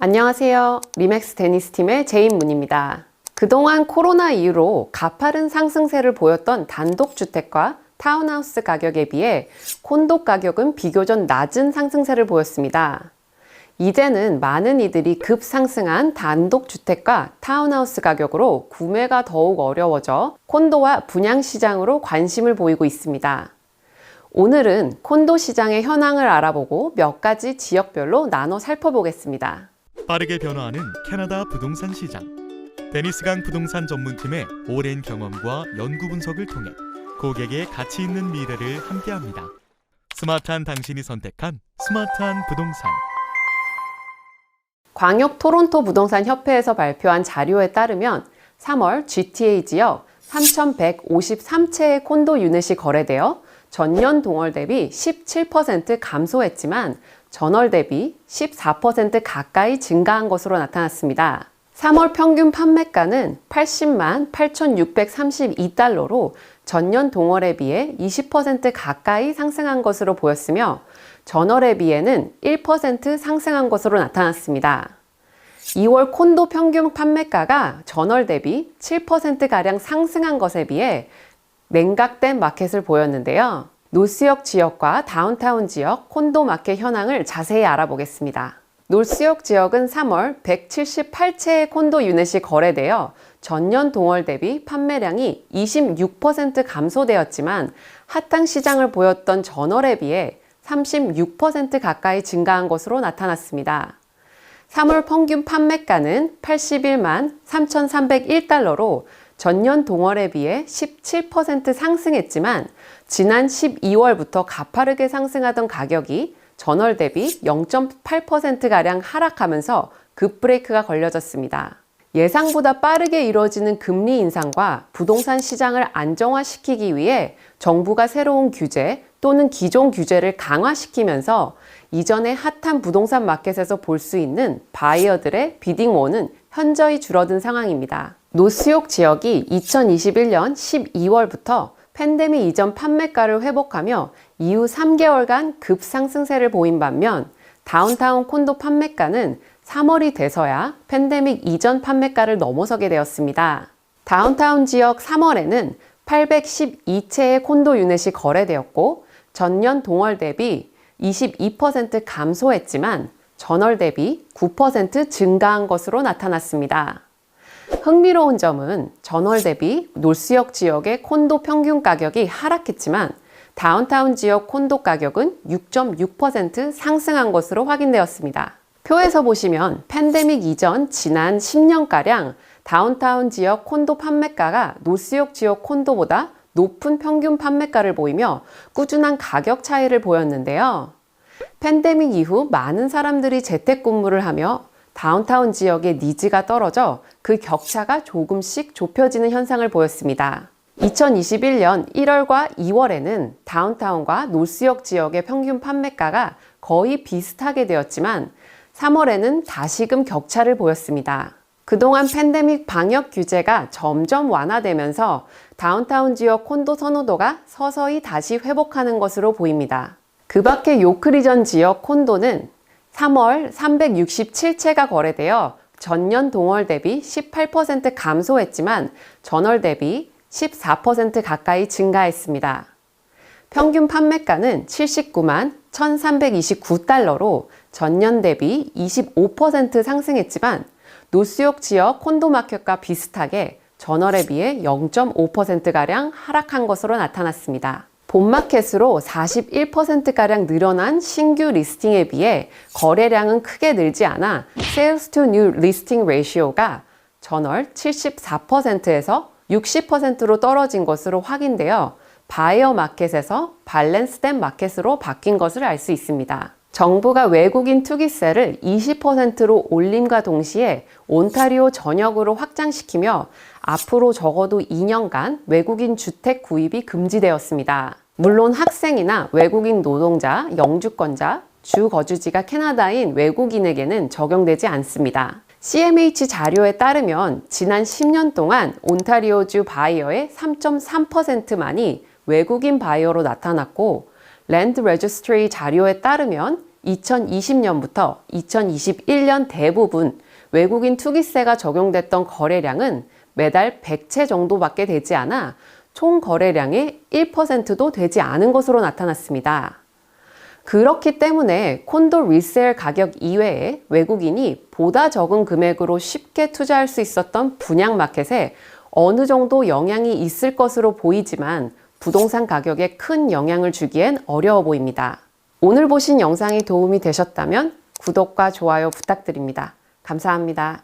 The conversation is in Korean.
안녕하세요. 리맥스 데니스팀의 제임문입니다. 그동안 코로나 이후로 가파른 상승세를 보였던 단독주택과 타운하우스 가격에 비해 콘도 가격은 비교적 낮은 상승세를 보였습니다. 이제는 많은 이들이 급상승한 단독주택과 타운하우스 가격으로 구매가 더욱 어려워져 콘도와 분양시장으로 관심을 보이고 있습니다. 오늘은 콘도 시장의 현황을 알아보고 몇 가지 지역별로 나눠 살펴보겠습니다. 빠르게 변화하는 캐나다 부동산 시장. 데니스강 부동산 전문팀의 오랜 경험과 연구 분석을 통해 고객의 가치 있는 미래를 함께합니다. 스마트한 당신이 선택한 스마트한 부동산. 광역 토론토 부동산 협회에서 발표한 자료에 따르면 3월 GTA 지역 3,153채의 콘도 유닛이 거래되어 전년 동월 대비 17% 감소했지만 전월 대비 14% 가까이 증가한 것으로 나타났습니다. 3월 평균 판매가는 80만 8,632달러로 전년 동월에 비해 20% 가까이 상승한 것으로 보였으며 전월에 비해는 1% 상승한 것으로 나타났습니다. 2월 콘도 평균 판매가가 전월 대비 7%가량 상승한 것에 비해 냉각된 마켓을 보였는데요. 노스역 지역과 다운타운 지역 콘도 마켓 현황을 자세히 알아보겠습니다. 노스역 지역은 3월 178채의 콘도 유닛이 거래되어 전년 동월 대비 판매량이 26% 감소되었지만 핫한 시장을 보였던 전월에 비해 36% 가까이 증가한 것으로 나타났습니다. 3월 평균 판매가는 81만 3,301달러로 전년 동월에 비해 17% 상승했지만 지난 12월부터 가파르게 상승하던 가격이 전월 대비 0.8%가량 하락하면서 급브레이크가 걸려졌습니다. 예상보다 빠르게 이루어지는 금리 인상과 부동산 시장을 안정화시키기 위해 정부가 새로운 규제 또는 기존 규제를 강화시키면서 이전에 핫한 부동산 마켓에서 볼 수 있는 바이어들의 비딩워는 현저히 줄어든 상황입니다. 노스욕 지역이 2021년 12월부터 팬데믹 이전 판매가를 회복하며 이후 3개월간 급상승세를 보인 반면 다운타운 콘도 판매가는 3월이 돼서야 팬데믹 이전 판매가를 넘어서게 되었습니다. 다운타운 지역 3월에는 812채의 콘도 유닛이 거래되었고 전년 동월 대비 22% 감소했지만 전월 대비 9% 증가한 것으로 나타났습니다. 흥미로운 점은 전월 대비 노스역 지역의 콘도 평균 가격이 하락했지만 다운타운 지역 콘도 가격은 6.6% 상승한 것으로 확인되었습니다. 표에서 보시면 팬데믹 이전 지난 10년가량 다운타운 지역 콘도 판매가가 노스역 지역 콘도보다 높은 평균 판매가를 보이며 꾸준한 가격 차이를 보였는데요. 팬데믹 이후 많은 사람들이 재택근무를 하며 다운타운 지역의 니즈가 떨어져 그 격차가 조금씩 좁혀지는 현상을 보였습니다. 2021년 1월과 2월에는 다운타운과 노스역 지역의 평균 판매가가 거의 비슷하게 되었지만 3월에는 다시금 격차를 보였습니다. 그동안 팬데믹 방역 규제가 점점 완화되면서 다운타운 지역 콘도 선호도가 서서히 다시 회복하는 것으로 보입니다. 그 밖에 요크리전 지역 콘도는 3월 367채가 거래되어 전년 동월 대비 18% 감소했지만 전월 대비 14% 가까이 증가했습니다. 평균 판매가는 79만 1,329달러로 전년 대비 25% 상승했지만 노스욕 지역 콘도 마켓과 비슷하게 전월에 비해 0.5%가량 하락한 것으로 나타났습니다. 본마켓으로 41%가량 늘어난 신규 리스팅에 비해 거래량은 크게 늘지 않아 Sales to New Listing Ratio가 전월 74%에서 60%로 떨어진 것으로 확인되어 바이어 마켓에서 밸런스된 마켓으로 바뀐 것을 알 수 있습니다. 정부가 외국인 투기세를 20%로 올림과 동시에 온타리오 전역으로 확장시키며 앞으로 적어도 2년간 외국인 주택 구입이 금지되었습니다. 물론 학생이나 외국인 노동자, 영주권자, 주 거주지가 캐나다인 외국인에게는 적용되지 않습니다. CMH 자료에 따르면 지난 10년 동안 온타리오주 바이어의 3.3%만이 외국인 바이어로 나타났고 랜드 레지스트리 자료에 따르면 2020년부터 2021년 대부분 외국인 투기세가 적용됐던 거래량은 매달 100채 정도밖에 되지 않아 총 거래량의 1%도 되지 않은 것으로 나타났습니다. 그렇기 때문에 콘도 리세일 가격 이외에 외국인이 보다 적은 금액으로 쉽게 투자할 수 있었던 분양 마켓에 어느 정도 영향이 있을 것으로 보이지만 부동산 가격에 큰 영향을 주기엔 어려워 보입니다. 오늘 보신 영상이 도움이 되셨다면 구독과 좋아요 부탁드립니다. 감사합니다.